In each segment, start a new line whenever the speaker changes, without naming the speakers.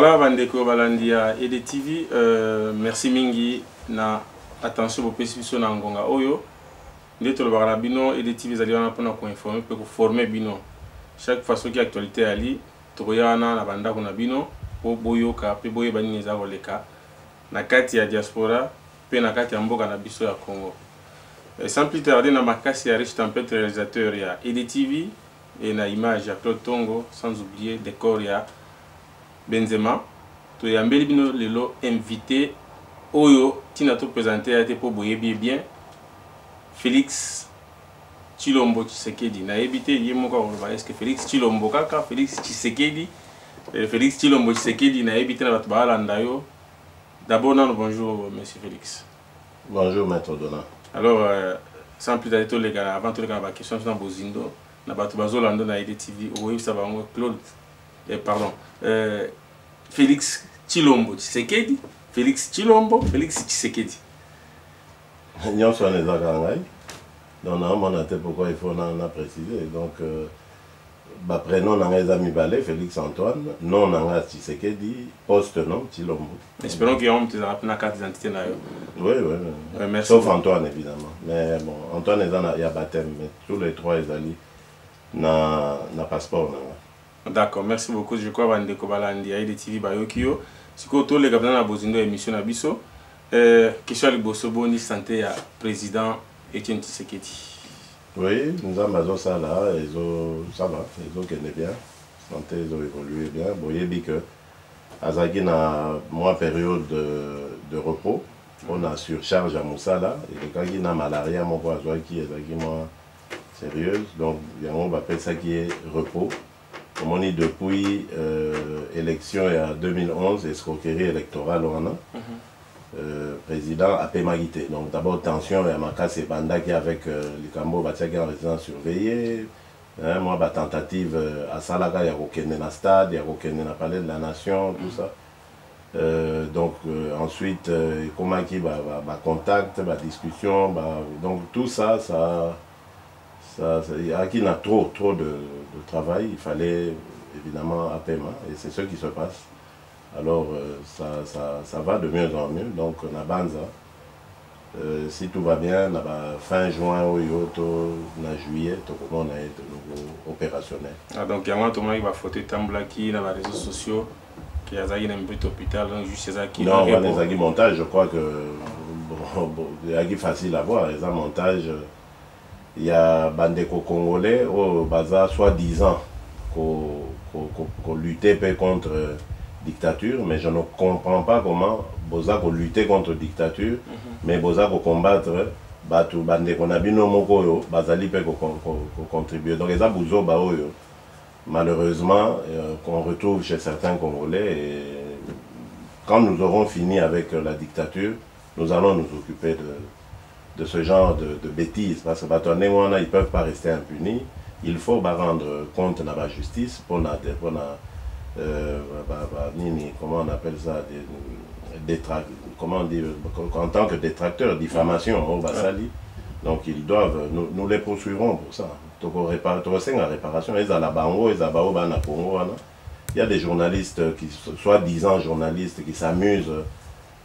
Voilà, Bandeko Balandia et des TV. Merci Mingi. Na attention au précipitation na ngonga oyo. Ndetolo barabino et des TV zaliwana pona ko informer pour former bino. Chaque fois qu'il y a actualité ali, toyana na banda kuna bino, po boyo ka pe boye bani neza koleka. Na kati ya diaspora, pe na kati ya mboka na biso ya Congo. Sans plus tarder na makasi ya Rich Tempête réalisateur ya EDTV et na image ya Claude Tongo, sans oublier décor ya Benzema. To yambeli bino lelo invité oyo tina to présenter ate po boye bien Félix Tshilombo Tshisekedi. Na ebité yemoka on est-ce que Félix Tshilombo kaka Félix Tshisekedi Félix Tshilombo Tshisekedi na ebité na bato balanda yo. D'abord bonjour monsieur Félix.
Bonjour maître Dona.
Alors sans plus tarder les gars avant tout les gars ma question sur Bozindo na bato bazolanda na EDTV oui ça va Claude pardon Félix Tshilombo Tshisekedi Félix Tshilombo Félix Tshisekedi.
Nous sommes les Agangai. Donc on a pourquoi il faut préciser. Donc prénom n'a pas mis balé Félix Antoine, non n'a Tshisekedi, poste non Tshilombo.
Espérons qu'il y a une carte d'identité là.
Oui. Merci. Sauf Antoine évidemment. Mais bon, Antoine il y a baptême, mais tous les trois ils allaient na passeport.
D'accord, merci beaucoup. Je crois que Bandeko Balandia et EDTV Bayokio. Si vous avez les gars dans émission Nabiso, question à Bosoboni santé à président Etienne Tshisekedi.
Oui, nous avons ça là, ça va, ils ont gagné bien, santé, ils ont évolué bien. Vous voyez que Azagi a moins période de repos, on a surcharge à Moussala, et quand il a malaria, mon voisin qui est moins sérieuse, donc on va appeler ça qui est repos. Comme on dit depuis élection il y a 2011, escroquerie électorale on a. Président a pémagité. Donc d'abord tension et Amaka c'est Banda qui avec les Cambo qui en résidence surveillée. Moi bah tentative à Salaga il y a aucun dans stade, il y a aucun dans le palais de la nation, tout ça. Donc ensuite comment qui bah contact, bah discussion, bah donc tout ça il y a qui n'a trop de travail, il fallait évidemment un paiement et c'est ce qui se passe. Alors ça va de mieux en mieux, donc on a Banza. Si tout va bien, fin juin ou juillet, on a été opérationnel.
Ah, donc il y a un moment qui va foutre Tambla qui dans les réseaux sociaux, qui a un petit hôpital, juste ça qui.
Non, on a des montages, je crois que c'est facile à voir, les montages. Il y a Bandeko Congolais au Baza soi-disant qu'on luttait contre dictature, mais je ne comprends pas comment Boza lutter contre dictature, mais Boza combattre Batu Bandeko Nabino Moko Bazali peut contribuer. Donc les abouzo baoyo malheureusement qu'on retrouve chez certains Congolais et quand nous aurons fini avec la dictature, nous allons nous occuper de ce genre de bêtises parce que ils ne peuvent pas rester impunis. Il faut rendre compte de la justice pour comment on appelle ça comment on dit en tant que détracteur, diffamation au Basali. Donc ils doivent, nous les poursuivrons pour ça. Réparation, il y a des journalistes qui soi-disant journalistes qui s'amusent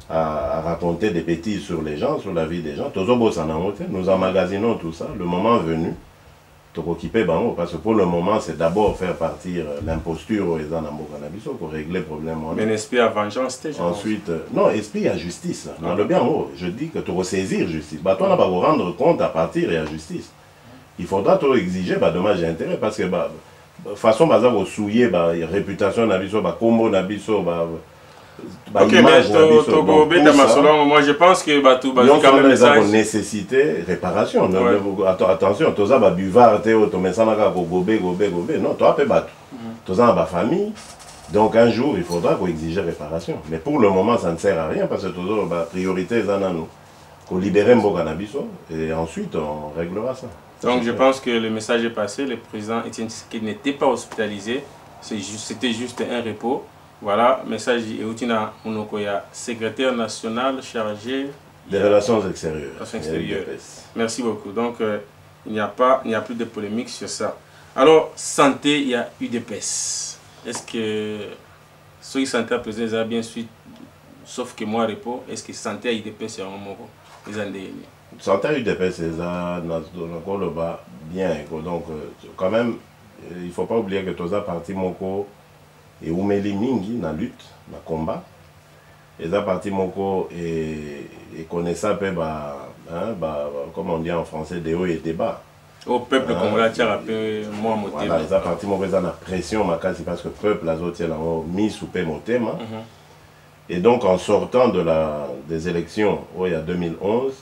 à raconter des bêtises sur les gens, sur la vie des gens. Nous emmagasinons tout ça, le moment venu. Parce que pour le moment, c'est d'abord faire partir l'imposture aux Ezanambo Canabiso pour régler le problème.
Mais l'esprit à vengeance,
ensuite, non, esprit à justice. Dans le bien haut, je dis que tu ressaisir justice. Toi, on va vous rendre compte à partir et à justice. Il faudra te exiger dommage et intérêt parce que de façon, vous souiller la réputation Nabiso, combo Nabiso,
ok, mais moi je pense que tout
quand même message nécessité réparation. Attention, tu as buvard, tu as gobé, non, tu as pas battu. Tu as famille. Donc un jour, il faudra qu'on exige réparation. Mais pour le moment, ça ne sert à rien parce que tu as priorité qu'on libère Mbokanabiso et ensuite on réglera ça.
Donc je pense que le message est passé. Le président Etienne Tshisekedi n'était pas hospitalisé. C'était juste un repos. Voilà, message Eutina Munokoya, secrétaire national chargé
des relations extérieures.
Merci beaucoup. Donc, il n'y a plus de polémique sur ça. Alors, santé, il y a UDPS. Est-ce que ceux qui santé à président bien suite sauf que moi repos est-ce que santé à IDPS en moko les années
santé à IDPS c'est ça encore le bas bien donc quand même il faut pas oublier que tous les partis moko et umeli mingi na lutte na combat et ça parti moko et connaissant peu comme on dit en français des hauts et des bas
au peuple congolais tient un peu moi moté
voilà et ça parti moko ça na pression makasi parce que peuple a zoté là mis sous paix motem et donc en sortant des élections il y a 2011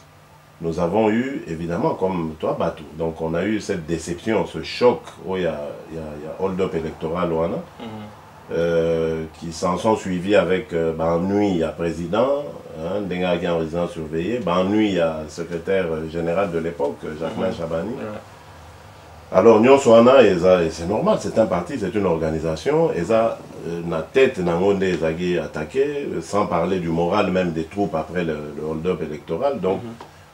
nous avons eu évidemment comme toi Batou donc on a eu cette déception ce choc il y a hold-up électoral qui s'en sont suivis avec ennui à président, Denga qui est en résidence surveillée, ennui à secrétaire général de l'époque, Jacquemin Chabani. Alors, Nyon Soana, c'est normal, c'est un parti, c'est une organisation, et ça, la tête n'a pas été attaquée, sans parler du moral même des troupes après le hold-up électoral. Donc,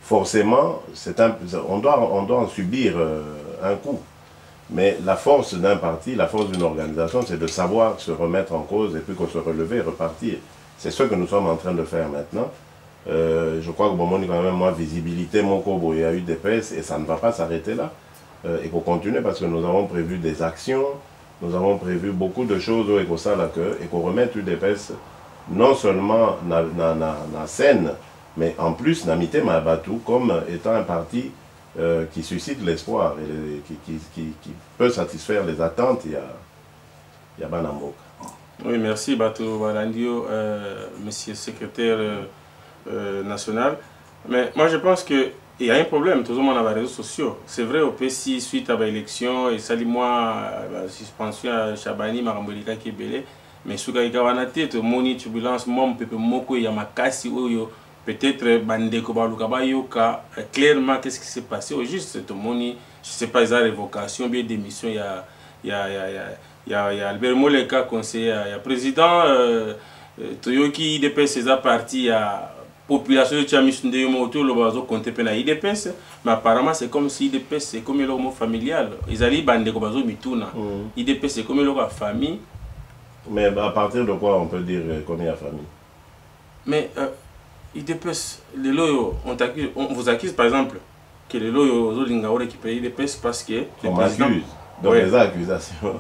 forcément, on doit en subir un coup. Mais la force d'un parti, la force d'une organisation, c'est de savoir se remettre en cause et puis qu'on se relever et repartir. C'est ce que nous sommes en train de faire maintenant. Je crois que bon, quand même moins visibilité, mon cobo, il y a eu des presses et ça ne va pas s'arrêter là. Il faut continuer parce que nous avons prévu des actions, nous avons prévu beaucoup de choses et qu'on remette des presses non seulement dans la scène, mais en plus, Namité Mabatou comme étant un parti qui suscite l'espoir et qui peut satisfaire les attentes, il y a Banamboka.
Oui, merci Bato Balandio, monsieur le secrétaire national. Mais moi je pense qu'il y a un problème, tout le monde a les réseaux sociaux. C'est vrai, au PSI, suite à l'élection, et ça dit moi, la suspension à Chabani, Marambolika qui est belé, mais ce qui est gavanate, tout le monde turbulence, mon peuple moko, il y a ma casse, peut-être Bandeko Balukaba Yoka, clairement qu'est-ce qui s'est passé au juste tout le monde, je ne sais pas, il y a révocation, bien démission, il y a Albert Moleka, conseiller, il y a président Toyoki IDPS, c'est parti, il y a population de Tchamisunde Yomoto, le bazo compté pena IDPS, mais apparemment c'est comme si IDPS c'est comme le mot familial, ils allaient Bandeko Bazo Mituna, IDPS c'est comme le famille.
Mais à partir de quoi on peut dire combien il y a famille?
Mais IDPS, les loyaux, on vous accuse par exemple que les loyaux ont récupéré IDPS parce que...
On m'accuse, donc les accusations.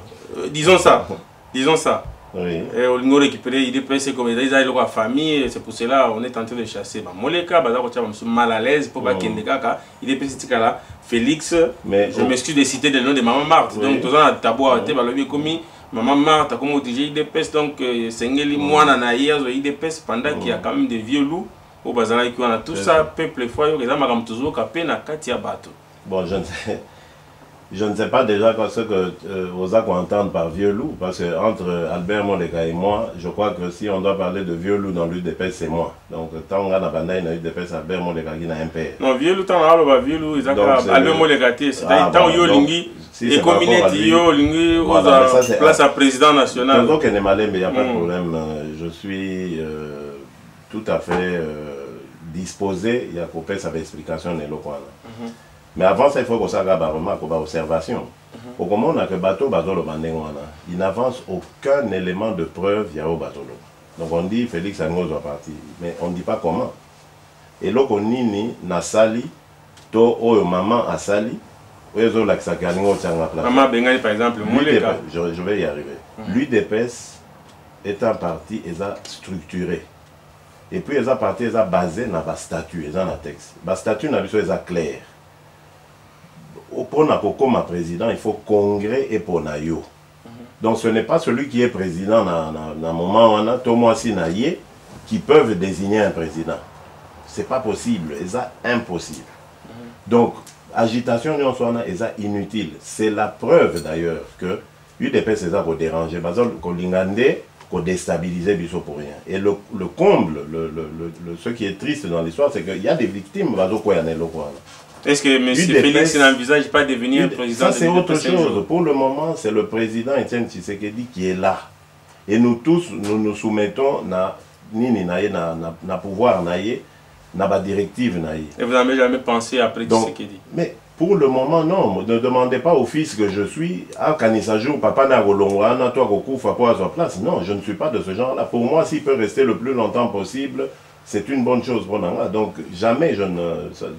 Disons ça, disons ça.
Oui.
Et on a récupéré IDPS comme ils ont la famille, c'est pour cela on est en train de chasser. Moleka, je suis mal à l'aise pour pas qu'il y ait IDPS là, Félix, je m'excuse de citer le nom de Maman Marthe. Donc, tout ça, tabou à te balobi commis. Maman Marthe a comme OTG IDPS, donc c'est moi nanaïa IDPS pendant qu'il y a quand même des vieux loups. Au bazar qui on a tout ça peuple fois yo eza makam toujours kapé na kati ya bato.
Bon, je ne sais pas déjà ce que Oza qu'on entend par vieux loup parce que entre Albert Moleka et moi, je crois que si on doit parler de vieux loup dans l'UDPS c'est moi. Donc tant on a la bataille dans l'UDPS Albert Moleka qui n'a un père.
Non, vieux loup tant on a vieux loup Albert Moleka c'est tant yo lingi et communauté yo lingi Oza place à président national.
Donc il n'y a pas de problème, je suis tout à fait disposé, il y a coupé sa explication de l'eau. Mais avant ça, il faut que ça ait une observation. Au moment où on a que bateau, il n'avance aucun élément de preuve, il y a au bateau. Donc on dit Félix Ango doit partir, mais on ne dit pas comment. Et là, on dit Nasali, to maman a sali,
maman Bengali par exemple,
je vais y arriver. L'UDPS est un parti structuré. Et puis, ils ont parti, ils ont basé dans le statut, ils ont le texte. Le statut, ils ont clair. Pour comme président, il faut congrès et pour nayo. Donc, ce n'est pas celui qui est président dans le moment où on a, tout moi aussi qui peuvent désigner un président. Ce n'est pas possible, c'est impossible. Donc, agitation, c'est inutile. C'est la preuve d'ailleurs que l'UDPS, c'est ça pour déranger. Parce que pour déstabiliser Bissot pour rien. Et le comble, ce qui est triste dans l'histoire, c'est qu'il y a des victimes.
Est-ce que M. Félix n'envisage pas de devenir président?
Ça, c'est autre chose. Pour le moment, c'est le président Etienne Tshisekedi qui est là. Et nous tous, nous nous soumettons na pouvoir naïe n'a pas directive naïe.
Et vous n'avez jamais pensé après
Donc,
Tshisekedi?
Mais pour le moment, non. Ne demandez pas au fils que je suis, ah, Kanisajou, papa n'a golongwana, toi, Kokoufa, pour à sa place. Non, je ne suis pas de ce genre-là. Pour moi, s'il peut rester le plus longtemps possible, c'est une bonne chose pour Nanga. Donc, jamais,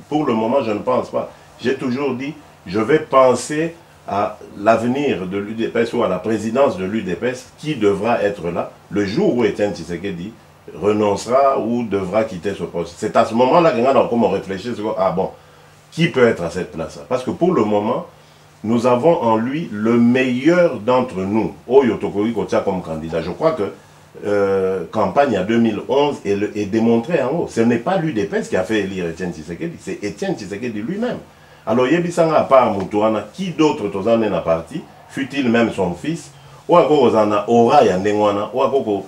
pour le moment, je ne pense pas. J'ai toujours dit, je vais penser à l'avenir de l'UDPS ou à la présidence de l'UDPS qui devra être là le jour où Étienne Tshisekedi renoncera ou devra quitter ce poste. C'est à ce moment-là qu'on réfléchit sur, ah bon, qui peut être à cette place-là? Parce que pour le moment, nous avons en lui le meilleur d'entre nous, Oyo Tokori Kotia comme candidat. Je crois que campagne à 2011 est démontrée en haut. Ce n'est pas l'UDPS qui a fait élire Étienne Tshisekedi, c'est Étienne Tshisekedi lui-même. Alors, Yebisanga à part Moutouana, qui d'autre tozan na parti, fut-il même son fils, ou encore kozana aura ya ndengwana, ou encore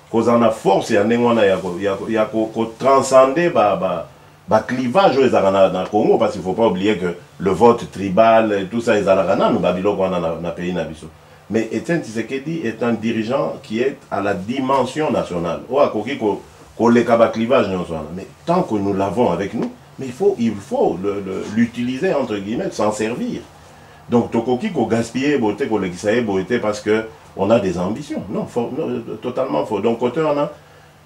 kozana force ya ndengwana ya ko transcender ba clivage aux dans Congo, parce qu'il ne faut pas oublier que le vote tribal, tout ça, ils ont nous babilo dans le pays nabiso. Mais Étienne Tshisekedi est un dirigeant qui est à la dimension nationale. Ou à clivage, mais tant que nous l'avons avec nous, mais il faut l'utiliser, entre guillemets, s'en servir. Donc, Tokoki, qu'on gaspille, beauté, qu'on l'exaye, beauté, parce qu'on a des ambitions. Non, totalement faux. Donc, côté on a,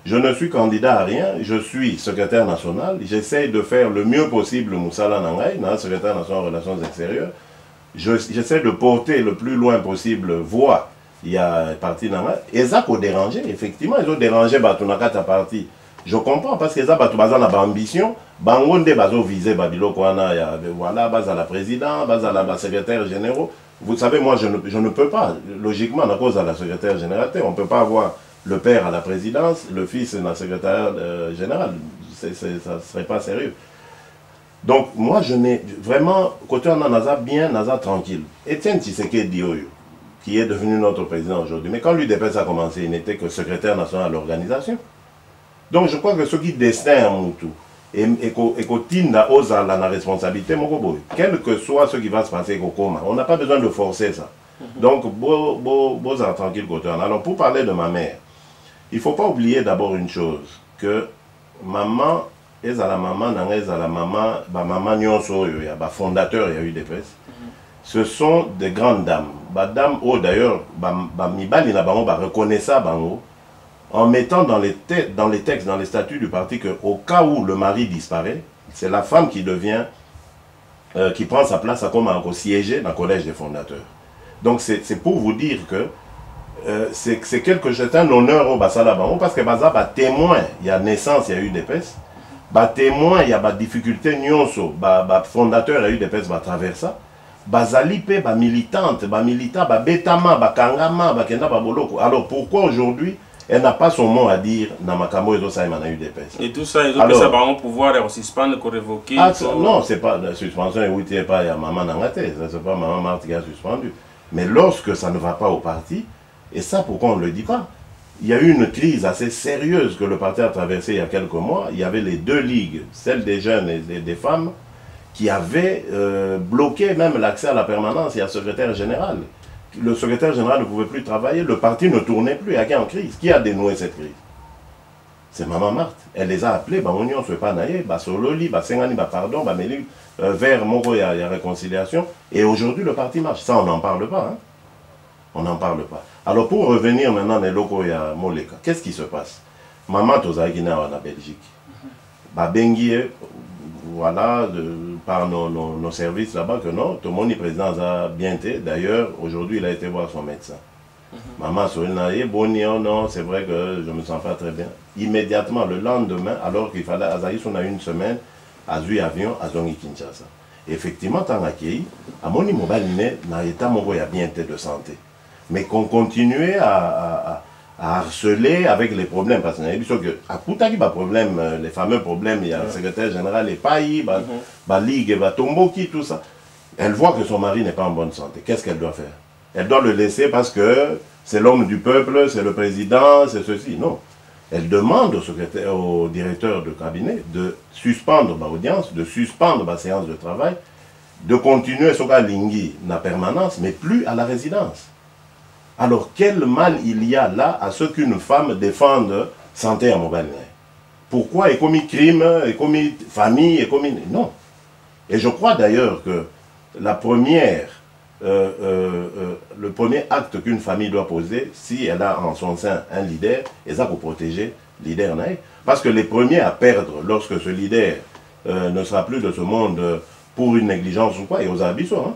je ne suis candidat à rien, je suis secrétaire national, j'essaie de faire le mieux possible Moussala Nangaï, secrétaire national aux relations extérieures. J'essaie de porter le plus loin possible voix. Il y a parti Nangaï. Et ça, qu'on dérange, effectivement, ils ont dérangé Batunakata parti. Je comprends parce que ça, Batoubaza n'a pas ambition. Bangonde Bazo visé Babilo Kwana, voilà, base à la présidente, base à la secrétaire générale. Vous savez, moi, je ne peux pas, logiquement, à cause de la secrétaire générale, on ne peut pas avoir le père à la présidence, le fils à la secrétaire générale. Ça ne serait pas sérieux. Donc, moi, je n'ai vraiment, côté on en a bien, Naza tranquille. Étienne Tshisekedi Oyo, qui est devenu notre président aujourd'hui, mais quand l'UDPS a commencé, il n'était que secrétaire national de l'organisation. Donc, je crois que ce qui destin à Moutou, et Tinda Oza la responsabilité, quel que soit ce qui va se passer au coma, on n'a pas besoin de forcer ça. Donc, beau tranquille côté. Alors, pour parler de ma mère, il ne faut pas oublier d'abord une chose, que maman, et à la maman, maman Nyonso, il y a fondateur, il y a eu des presses. Ce sont des grandes dames. Madame, oh d'ailleurs, Mibali n'a pas reconnaît ça, en mettant dans les textes, dans les statuts du parti, qu'au cas où le mari disparaît, c'est la femme qui devient, qui prend sa place à comme siéger dans le collège des fondateurs. Donc c'est pour vous dire que c'est un honneur au Basala Bango, parce que Baza va témoin, il y a naissance, il y a eu des pestes, témoin, il y a des difficultés, nyonso, fondateur, il y a eu des pestes, traverser. Bazalipe, militante, militant, betama, kangama, kenda, boloko. Alors pourquoi aujourd'hui elle n'a pas son mot à dire dans Makamo et tout ça, il a eu des pestes.
Et tout ça, ils ont ça par pouvoir suspendre, révoquer.
Non, c'est pas la suspension, et il pas, il y a maman Nangate, c'est pas maman Marthe qui a suspendu. Mais lorsque ça ne va pas au parti, et ça pourquoi on ne le dit pas, il y a eu une crise assez sérieuse que le parti a traversée il y a quelques mois. Il y avait les deux ligues, celle des jeunes et des femmes, qui avaient bloqué même l'accès à la permanence et à secrétaire général. Le secrétaire général ne pouvait plus travailler, le parti ne tournait plus, il y a qui en crise. Qui a dénoué cette crise? C'est Maman Marthe. Elle les a appelés, on ne se pas naïe, Sololi, Sengani, pardon, Meli, vers Moro, il y a réconciliation. Et aujourd'hui, le parti marche. Ça, on n'en parle pas. Hein? On n'en parle pas. Alors, pour revenir maintenant dans les locaux, il y a Moleka. Qu'est-ce qui se passe? Maman Tozaïkina en Belgique. Bengie, voilà, par nos services là-bas, que non, tout le monde est président a bien été. D'ailleurs, aujourd'hui, il a été voir son médecin. Maman Solinaye, bon, non, c'est vrai que je ne me sens pas très bien. Immédiatement, le lendemain, alors qu'il fallait, Azaïs, on a eu une semaine, à Zui Avion, à Zongi Kinshasa. Effectivement, tant accueilli, à mon immobile, n'a état il y a bien été de santé. Mais qu'on continuait à harceler avec les problèmes. Parce que à Koutaki, problème, les fameux problèmes, il y a le secrétaire général, les pays, la ligue, Tomboki, tout ça. Elle voit que son mari n'est pas en bonne santé. Qu'est-ce qu'elle doit faire? Elle doit le laisser parce que c'est l'homme du peuple, c'est le président, c'est ceci. Non. Elle demande au directeur de cabinet de suspendre l'audience, de suspendre la séance de travail, de continuer ce Lingui na permanence, mais plus à la résidence. Alors, quel mal il y a là à ce qu'une femme défende santé à Mobile? pourquoi est commis crime, est commis famille, est commis... Non. Et je crois d'ailleurs que la première, le premier acte qu'une famille doit poser, si elle a en son sein un leader, c'est ça pour protéger le leader. Parce que les premiers à perdre lorsque ce leader ne sera plus de ce monde pour une négligence ou quoi, et aux abysses, hein,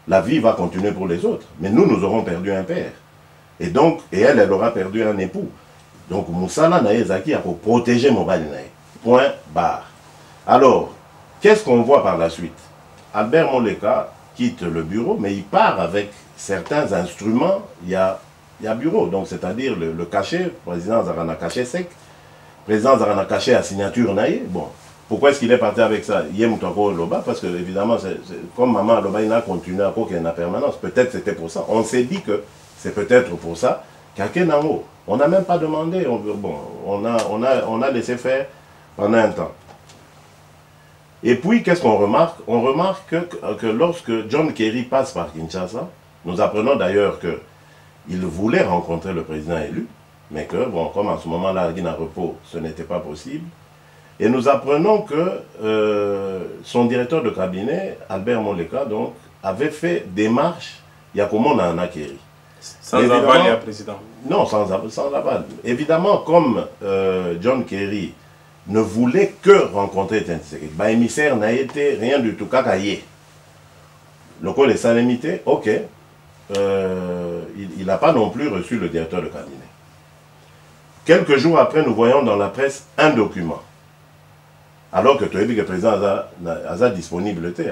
la vie va continuer pour les autres. Mais nous, nous aurons perdu un père. Et donc, elle aura perdu un époux. Donc, Moussala Naezaki a pour protéger Mobali Nae. Point barre. Alors, qu'est-ce qu'on voit par la suite? Albert Moleka quitte le bureau, mais il part avec certains instruments. Il y a bureau, donc c'est-à-dire le cachet, président Zarana cachet sec, président Zarana cachet à signature Nae. Bon, pourquoi est-ce qu'il est parti avec ça? Yemutako Loba, parce que évidemment, comme Maman Loba, il a continué à quoi qu'il y ait une permanence. Peut-être c'était pour ça. On s'est dit que c'est peut-être pour ça qu'Akenamo, on n'a même pas demandé, on a laissé faire pendant un temps. Et puis, qu'est-ce qu'on remarque? On remarque que lorsque John Kerry passe par Kinshasa, nous apprenons d'ailleurs qu'il voulait rencontrer le président élu, mais que, bon, comme en ce moment-là, à Guinée Repos, ce n'était pas possible. Et nous apprenons que son directeur de cabinet, Albert Moleka, donc, avait fait démarche, il y a comment on a un Kerry.
Sans aval, il y a président. Non,
sans aval. Évidemment, comme John Kerry ne voulait que rencontrer Etienne Tshisekedi, bah, émissaire n'a été rien du tout, kakaye. Le col est salamité, ok. Il n'a pas non plus reçu le directeur de cabinet. Quelques jours après, nous voyons dans la presse un document. Alors que le président a disponibilité,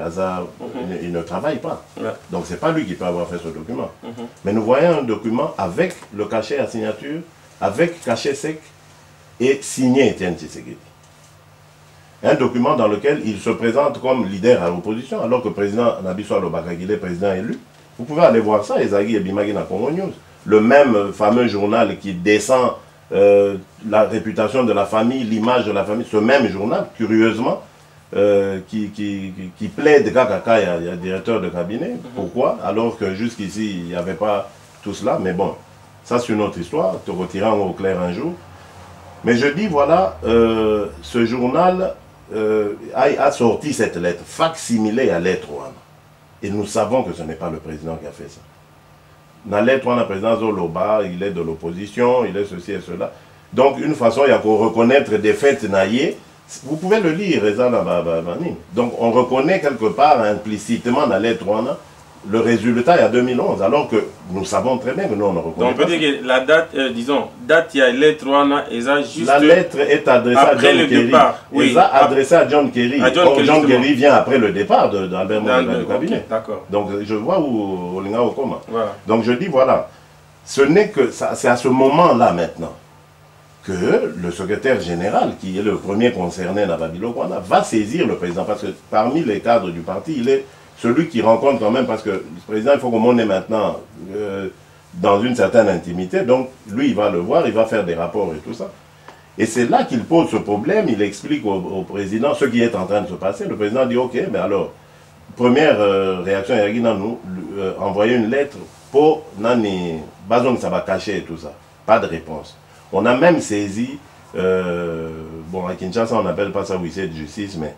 il ne travaille pas. Ouais. Donc ce n'est pas lui qui peut avoir fait ce document. Mais nous voyons un document avec le cachet à signature, avec cachet sec et signé Etienne Tshisekedi. Un document dans lequel il se présente comme leader à l'opposition, alors que le président Nabiso Alobakagile est président élu. Vous pouvez aller voir ça, Ezagi et Bimagi na Congo News. Le même fameux journal qui descend la réputation de la famille, l'image de la famille, ce même journal, curieusement, qui plaide Kakaka, il y a directeur de cabinet. Pourquoi? Alors que jusqu'ici, il n'y avait pas tout cela. Mais bon, ça c'est une autre histoire, te retirant au clair un jour. Mais je dis, voilà, ce journal a sorti cette lettre, facsimilée à lettre one. Et nous savons que ce n'est pas le président qui a fait ça. Dans la lettre one, le président Zoloba, il est de l'opposition, il est ceci et cela. Donc, une façon, il y a qu'à reconnaître des faits naïés. Vous pouvez le lire, donc on reconnaît quelque part implicitement dans la lettre one le résultat il y a 2011, alors que nous savons très bien que nous on ne reconnaît pas.
Donc on peut dire que la date, disons, date il y a lettre one, juste
la lettre est adressée à John Kerry. Oui, adressée à John Kerry. John Kerry vient après le départ d'Albert Moleka du cabinet.
D'accord.
Donc je vois où Olinga Okoma. Voilà. Donc je dis voilà, ce n'est que c'est à ce moment-là maintenant que le secrétaire général, qui est le premier concerné dans Babilokwana, va saisir le président. Parce que parmi les cadres du parti, il est celui qui rencontre quand même, parce que le président, il faut qu'on est maintenant dans une certaine intimité. Donc, lui, il va le voir, il va faire des rapports et tout ça. Et c'est là qu'il pose ce problème. Il explique au président ce qui est en train de se passer. Le président dit, ok, mais alors, première réaction, il y a envoyer une lettre pour Nani, Bazon, ça va cacher et tout ça. Pas de réponse. On a même saisi, bon, à Kinshasa, on n'appelle pas ça huissier de justice, mais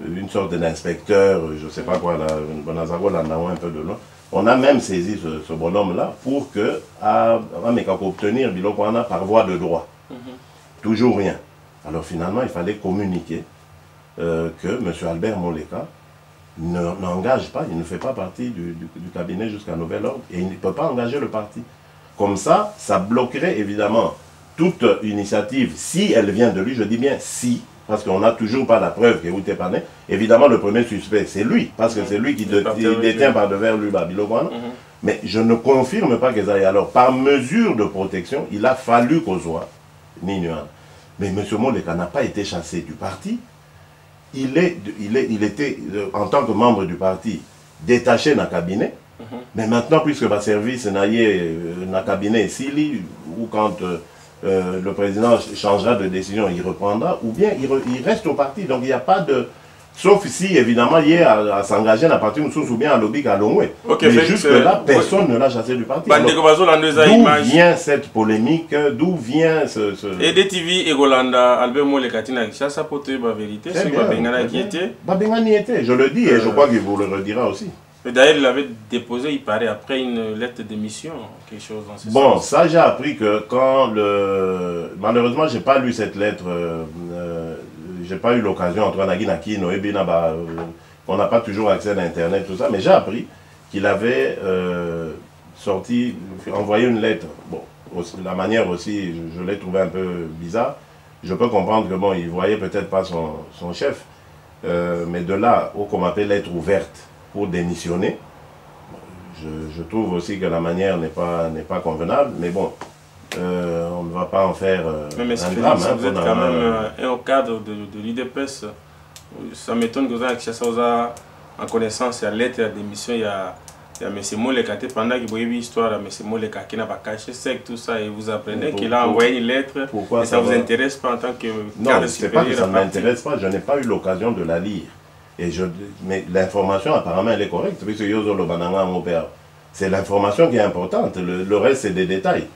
une sorte d'inspecteur, je ne sais pas quoi, là, un peu de loin. On a même saisi ce bonhomme-là pour que, obtenir Bilokwana par voie de droit. Toujours rien. Alors finalement, il fallait communiquer que M. Albert Moleka n'engage pas, il ne fait pas partie du cabinet jusqu'à nouvel ordre et il ne peut pas engager le parti. Comme ça, ça bloquerait évidemment toute initiative, si elle vient de lui, je dis bien si, parce qu'on n'a toujours pas la preuve que Outé Pané. Évidemment, le premier suspect, c'est lui, parce que c'est lui qui détient par devers lui Babilokwana. Mais je ne confirme pas que ça y est. Alors, par mesure de protection, il a fallu qu'on soit Ninuan. Mais M. Moleka n'a pas été chassé du parti. Il était, en tant que membre du parti, détaché dans le cabinet. Mais maintenant, puisque le service n'a dans le cabinet ici, ou quand le président changera de décision, il reprendra, ou bien il reste au parti. Donc il n'y a pas de Sauf si, évidemment, il y a à s'engager à partir de ou bien à lobby à Longwe.
Okay,
mais jusque-là, personne ne l'a chassé du parti.
D'où
vient cette polémique? D'où vient ce...
EDTV et Golanda, Albert Molekatina, ça peut être la vérité.
C'est Babengani était. Je le dis et je crois qu'il vous le redira aussi.
D'ailleurs, il avait déposé, il paraît, après une lettre de démission, quelque chose dans ce sens.
Bon, ça j'ai appris que quand malheureusement, j'ai pas lu cette lettre, j'ai pas eu l'occasion, entre Nagi, on n'a pas toujours accès à l'internet, tout ça, mais j'ai appris qu'il avait envoyé une lettre. Bon, la manière aussi, je l'ai trouvé un peu bizarre. Je peux comprendre que bon, il voyait peut-être pas son chef, mais de là, qu'on appelle lettre ouverte pour démissionner, je trouve aussi que la manière n'est pas convenable, mais bon, on ne va pas en faire
mais
un drame.
Vous êtes quand même au cadre de l'IDPS, ça m'étonne que vous ayez en connaissance la lettre de démission, il y a M. Molekate, pendant que vous avez vu l'histoire de M. Molekate qui n'a pas caché sec, tout ça, et vous apprenez qu'il a envoyé une lettre, et ça ne vous intéresse pas en tant que
cadre supérieur? Non, ce n'est pas que ça ne m'intéresse pas, je n'ai pas eu l'occasion de la lire. Mais l'information, apparemment, elle est correcte. C'est l'information qui est importante. Le reste, c'est des détails.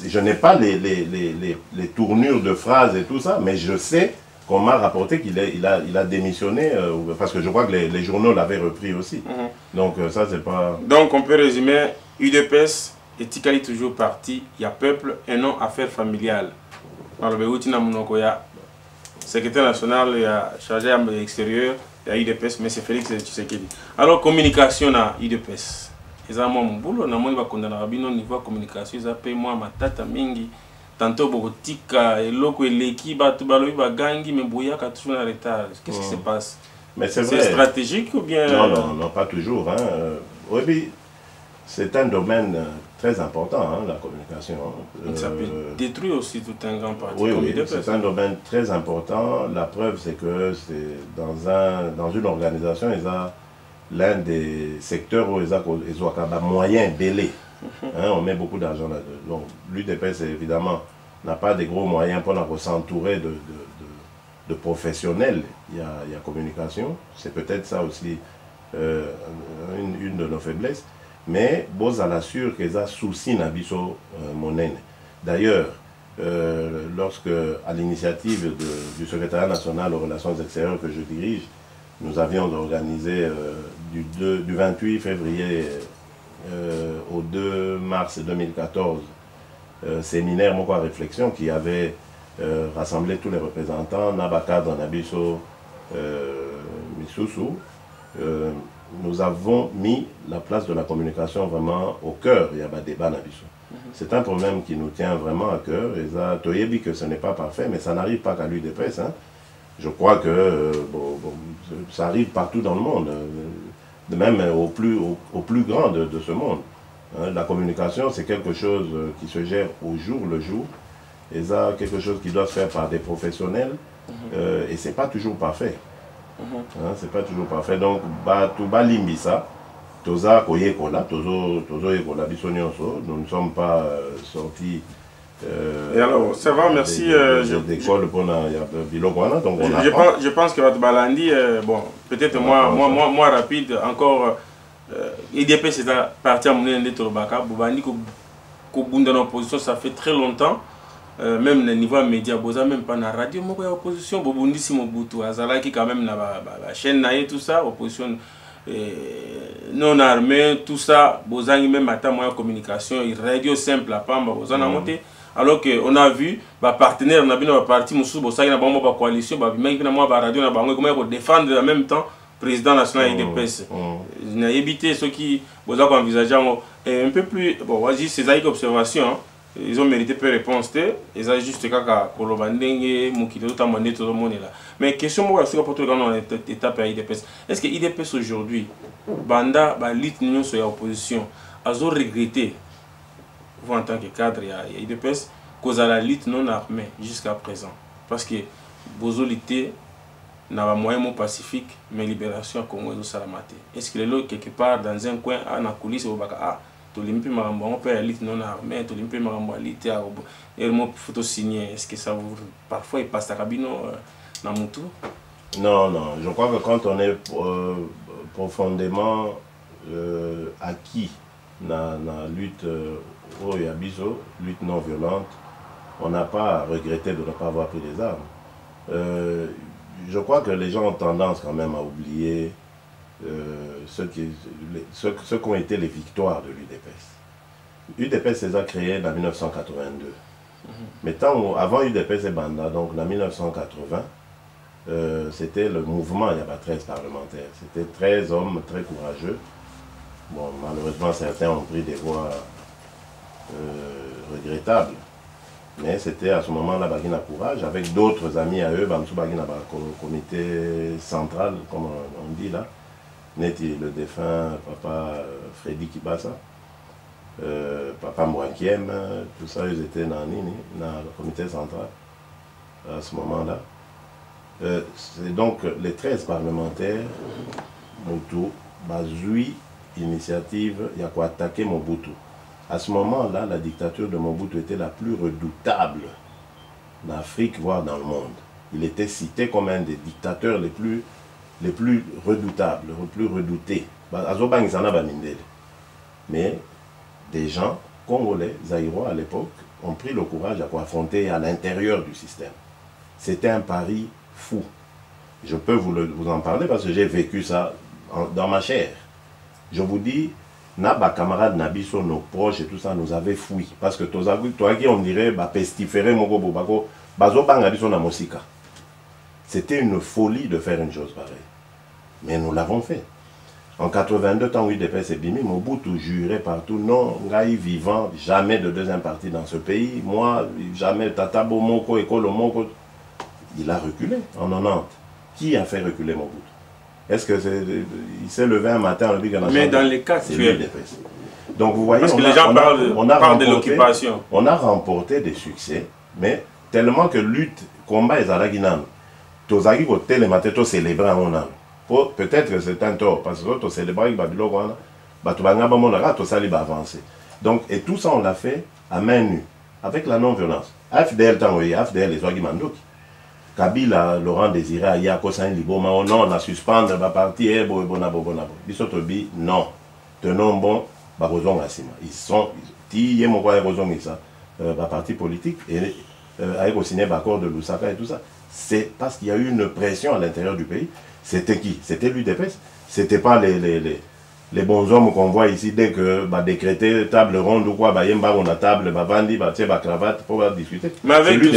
Je n'ai pas les tournures de phrases et tout ça, mais je sais qu'on m'a rapporté qu'il a démissionné, parce que je crois que les journaux l'avaient repris aussi. Donc, ça, c'est pas...
Donc, on peut résumer, UDPS est Tikali toujours parti, il y a peuple et non affaires familiales. Alors, il y a secrétaire national, il y a chargé à l'extérieur, il y a UDPS, mais c'est Félix Tshisekedi. Alors, communication à UDPS. Ils ont mon boulot, na moni ba kondana rabino niveau communication, ils appellent moi matata mingi. Tantôt botika et loko eleki ba tu balobi ba gangi mais boya ka toujours en retard. Qu'est-ce qui se passe?
Mais c'est
stratégique ou bien?
Non, pas toujours. Hein. Oui, c'est un domaine très important, hein, la communication.
Ça peut détruire aussi tout un grand parti.
Oui, c'est un domaine très important. La preuve, c'est que c'est dans une organisation, ils ont l'un des secteurs où ils ont un moyen belé. Hein, on met beaucoup d'argent là-dedans. Donc, l'UDPS, évidemment, n'a pas de gros moyens pour s'entourer de professionnels. Il y a communication. C'est peut-être ça aussi une de nos faiblesses. Mais bon, à l'assure qu'ils ont souci nabiso monnaie. D'ailleurs, lorsque, à l'initiative du secrétariat national aux relations extérieures que je dirige, nous avions organisé du 28 février au 2 mars 2014 séminaire Moko à réflexion qui avait rassemblé tous les représentants, Nabakadre, Nabiso, Misusu. Nous avons mis la place de la communication vraiment au cœur. Il y a un débat Nabiso. C'est un problème qui nous tient vraiment à cœur. Et Toyebi que ce n'est pas parfait, mais ça n'arrive pas qu'à l'UDPS. Hein. Je crois que ça arrive partout dans le monde, même au plus grand de ce monde. La communication, c'est quelque chose qui se gère au jour le jour. Et ça, quelque chose qui doit se faire par des professionnels. Et ce n'est pas toujours parfait. C'est pas toujours parfait. Donc, tout bas limbisa, toza koyekola, tozo yekola bisonyoso. Nous ne sommes pas sortis.
Et alors, ça va, merci. Je pense que votre balandi, bon, peut-être moi rapide, encore, IDP c'est parti à mon avis de Tolobaka, Boubandi, Kobunda en opposition, ça fait très longtemps, même le niveau média, même pas dans la radio, moi, opposition, Bobundi si Mobutu, Azala qui quand même la chaîne naïe, tout ça, opposition non armée, tout ça, Bozangi même matin, moi, communication, radio simple, à Pamba, Bozana monté. Alors qu'on a vu, les partenaires, on a vu les partis, la coalition, la radio, comment défendre en même temps le président national IDPS. On a évité ceux qui envisagent un peu plus. Bon, voici ces observations, ils ont mérité peu de réponse. Ils ont juste qu'à Kolobandenge, Moukito, Tamane, tout le monde est là. Mais question, moi, je suis dans l'étape à IDPS. Est-ce que IDPS aujourd'hui, Banda, l'union sur l'opposition, a regretté? Vous en tant que cadre, il y a IDPS, cause à la lutte non armée jusqu'à présent. Parce que Bozolité n'a pas moyen pacifique, mais libération à Congo et Salamate. Est-ce qu'il est là quelque part dans un coin, à la coulisse, au Baka, tout l'impi Marambo, on peut la lutte non armée, tout l'impi Marambo, la lutte à Robo, et le mot photo signé. Est-ce que ça vous. Parfois, il passe à Rabino, Namutu?
Non, non. Je crois que quand on est profondément acquis dans la lutte au Yabiso, lutte non violente, on n'a pas à regretter de ne pas avoir pris les armes. Je crois que les gens ont tendance quand même à oublier ce qu'ont été les victoires de l'UDPS. L'UDPS les a créés en 1982. Mais avant UDPS et Banda, donc en 1980, c'était le mouvement Yaba 13 parlementaires. C'était 13 hommes très courageux. Bon, malheureusement, certains ont pris des voies regrettables. Mais c'était à ce moment-là Bagina Courage, avec d'autres amis à eux, Bamsou Bagina comité central, comme on dit là. Neti le défunt papa Freddy Kibasa, papa Mouakiem, tout ça, ils étaient dans le comité central à ce moment-là. C'est donc les 13 parlementaires, Mobutu, Bazui, initiative, il y a quoi attaquer Mobutu. À ce moment-là, la dictature de Mobutu était la plus redoutable en Afrique, voire dans le monde. Il était cité comme un des dictateurs les plus redoutables, les plus redoutés. Mais des gens congolais, zaïrois à l'époque, ont pris le courage à affronter à l'intérieur du système. C'était un pari fou. Je peux vous en parler parce que j'ai vécu ça dans ma chair. Je vous dis, nos camarades, Nabiso, nos proches et tout ça nous avaient fui. Parce que toi qui on dirait, pestiférer Mogo Bobako, Bazo Bangabiso na Mosika. C'était une folie de faire une chose pareille. Mais nous l'avons fait. En 82, tant UDPS et Bimi, Mobutu jurait partout, non, Ngaï vivant, jamais de deuxième partie dans ce pays. Moi, jamais, Tatabo Moko, Ekolo Moko. Il a reculé en 90. Qui a fait reculer Mobutu? Est-ce que il s'est levé un matin en lui?
Mais dans les cas actuels.
Donc vous voyez,
parce que les gens parlent de l'occupation.
On a remporté des succès, mais tellement que lutte, combat et zaraginan, tozaki côté les matins, to célébrer en an. Peut-être que c'est un tort, parce que to célébrer avec Babylone, batubanga bamonara, to sali ba avancer. Donc et tout ça on l'a fait à main nue, avec la non-violence. AFDL tangoye, AFDL les Ouagi Mandoki. Kabila, Laurent Désiré, Ayako Saint Liboma, oh non, on a suspendu, on va partir, Bisotobi, non. Tenons bon, Barozon Assima. Ils sont, Ti, mon quoi, Barozon Issa, parti politique, et avec signé l'accord de Lusaka et tout ça. C'est parce qu'il y a eu une pression à l'intérieur du pays. C'était qui? C'était l'UDPS. C'était pas les bons hommes qu'on voit ici dès que décréter table ronde ou quoi, on a table, bandi, cravate pour discuter.
Mais avec tout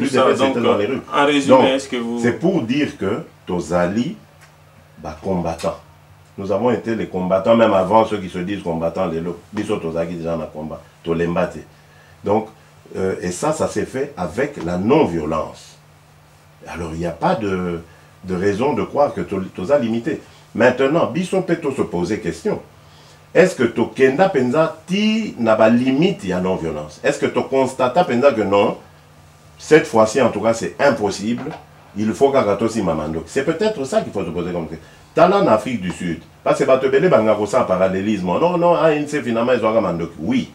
ça, donc, en résumé, est-ce que vous...
C'est pour dire que Tozali, combattants. Nous avons été les combattants, même avant ceux qui se disent combattants, les lots. Biso Tozaki déjà dans le combat, Tolembate. Donc, et ça s'est fait avec la non-violence. Alors, il n'y a pas de raison de croire que Toza limité. Maintenant, Bisson peut se poser question. Est-ce que tu kenda penza ti n'a pas limite à non-violence? Est-ce que tu constates penza que non, cette fois-ci en tout cas c'est impossible, il faut qu'Agatosi Mamando. C'est peut-être ça qu'il faut se poser comme question. T'as en Afrique du Sud, parce que Batebele Bangarosa parallélisme. Non, non, ANC finalement ils ont Mandoki. Oui.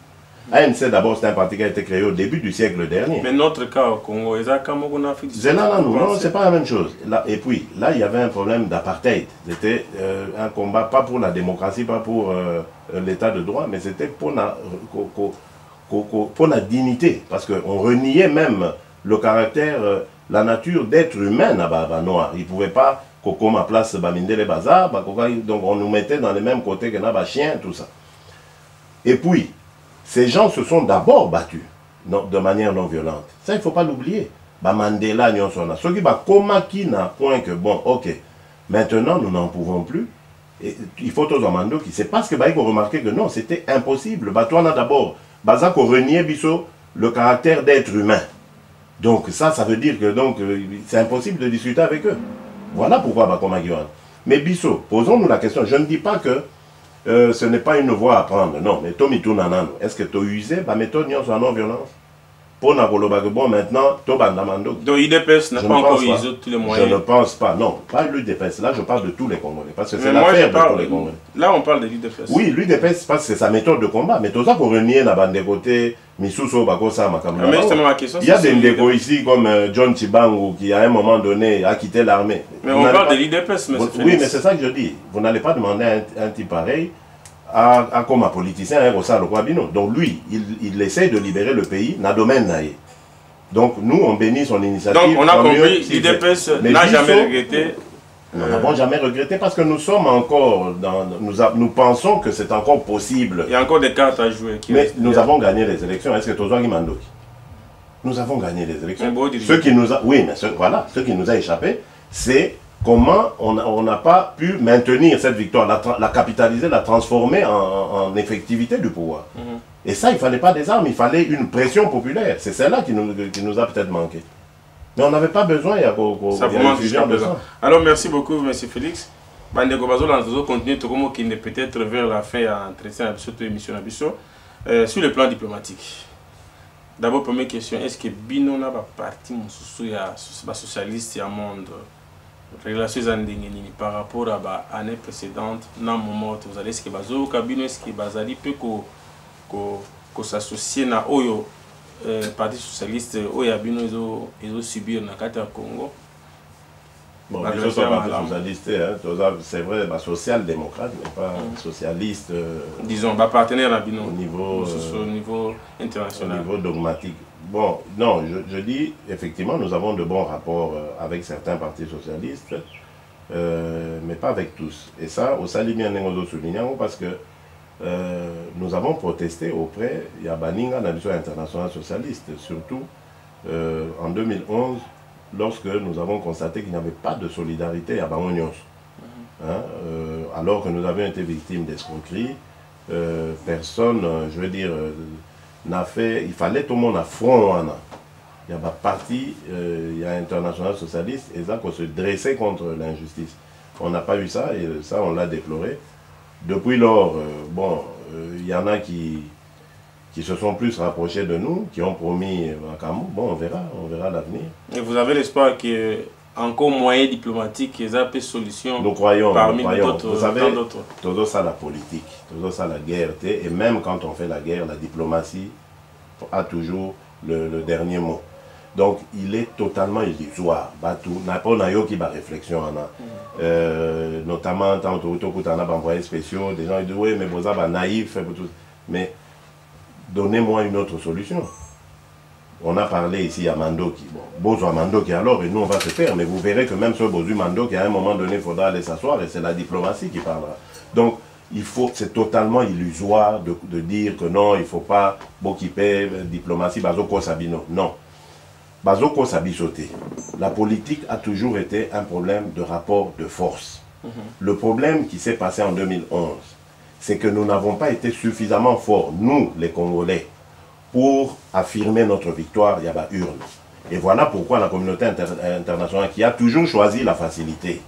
ANC d'abord c'est un parti qui a été créé au début du siècle dernier.
Mais notre cas au Congo, en Afrique du Sud.
Non, c'est pas la même chose. Là, et puis là il y avait un problème d'apartheid. C'était un combat pas pour la démocratie, pas pour l'état de droit, mais c'était pour la dignité. Parce qu'on reniait même le caractère, la nature d'être humain à Baba Noir. Il ne pouvait pas coco ma place Bamindele Bazar, donc on nous mettait dans les mêmes côtés que Naba Chien, tout ça. Et puis, ces gens se sont d'abord battus de manière non violente. Ça, il ne faut pas l'oublier. Mandela, ceux qui qui n'a point que bon, ok, maintenant nous n'en pouvons plus. Et il faut tous en qui c'est parce que ils ont remarqué que non, c'était impossible. Toi, on a d'abord, qu'on reniait biso le caractère d'être humain. Donc ça veut dire que c'est impossible de discuter avec eux. Voilà pourquoi mais biso, posons-nous la question. Je ne dis pas que ce n'est pas une voie à prendre. Non, mais Tomi Tounanano, est-ce que tu as usé la méthode en non-violence? Pour bon, maintenant, donc
l'UDPS n'a pas encore usé tous les moyens.
Je ne pense pas, non, pas l'UDPS. Là, je parle de tous les Congolais. Parce que c'est l'affaire de tous les Congolais.
Là, on parle de l'UDPS.
Oui, l'UDPS, parce que c'est sa méthode de combat. Mais tout ça pour renier la bande de côté, Misuso Bakosa Makamala.
Mais justement, ma question,
il y a des ndeko ici comme John Chibangu qui à un moment donné a quitté l'armée.
Mais on parle de l'IDPS, mais
oui, mais c'est ça que je dis. Vous n'allez pas demander à un type pareil à comme un politicien, un Rosa Lokwabino. Donc lui, il essaie de libérer le pays, n'a domaine naïe. Donc nous, on bénit son initiative.
Donc on a compris, l'IDPS n'a jamais regretté.
Nous n'avons jamais regretté parce que nous sommes encore nous pensons que c'est encore possible.
Il y a encore des cartes à jouer.
Mais nous avons gagné les élections. Est-ce que Tozo Mandoki? Nous avons gagné les élections. Ce qui nous a, oui, mais voilà, ce qui nous a échappé, c'est comment on n'a pas pu maintenir cette victoire, la capitaliser, la transformer en effectivité du pouvoir. Et ça, il ne fallait pas des armes, il fallait une pression populaire. C'est celle-là qui nous a peut-être manqué. Mais on n'avait pas besoin, il y a besoin.
Alors, merci beaucoup, M. Félix. Bande Gobazo, on continue peut-être vers la fin à entretien de l'émission. Sur le plan diplomatique, d'abord, première question, est-ce que Bino n'a pas parti socialiste à monde relations par rapport à l'année précédente, dans le moment où vous allez, est-ce que Bazo, Kabino, est-ce que Bazali peut s'associer à Oyo? Parti socialiste, Oyabino, ils ont subi dans le Congo.
Bon, ils sont partis socialistes, c'est vrai, social-démocrate, mais pas socialiste.
Disons, partenaire à Bino.
Au
niveau international.
Au niveau dogmatique. Bon, non, je dis, effectivement, nous avons de bons rapports avec certains partis socialistes, mais pas avec tous. Et ça, au Salimien Nengozo soulignant, parce que nous avons protesté auprès de Baninga, la mission internationale socialiste, surtout en 2011, lorsque nous avons constaté qu'il n'y avait pas de solidarité à Baonios. Alors que nous avions été victimes d'escroqueries, personne, je veux dire, n'a fait, il fallait tout le monde à front. Il y a un parti, il y a international socialiste, et ça, qu'on se dressait contre l'injustice. On n'a pas eu ça, et ça, on l'a déploré. Depuis lors, bon, il y en a qui se sont plus rapprochés de nous, qui ont promis Makamou. Bon, on verra l'avenir. Et
vous avez l'espoir qu'il y ait encore moyen diplomatique, qu'ils aient des solutions?
Nous croyons,
parmi
d'autres. Vous savez, tout ça la politique, tout ça la guerre. Et même quand on fait la guerre, la diplomatie a toujours le dernier mot. Donc, il est totalement illusoire. N'importe qui va réflexion. Notamment, tant que on a envoyé spéciaux, des gens disent oui, mais vous êtes naïf. Mais donnez-moi une autre solution. On a parlé ici à Mandoki. Bon, Bozo à Mandoki alors, et nous on va se faire, mais vous verrez que même ce Bozo Mandoki, à un moment donné, il faudra aller s'asseoir et c'est la diplomatie qui parlera. Donc, c'est totalement illusoire de dire que non, il ne faut pas s'occuper diplomatie, Bazoko Sabino. Non. Bazoko Sabisoté. La politique a toujours été un problème de rapport de force. Le problème qui s'est passé en 2011, c'est que nous n'avons pas été suffisamment forts, nous les Congolais, pour affirmer notre victoire, il y a une urne. Et voilà pourquoi la communauté internationale, qui a toujours choisi la facilité,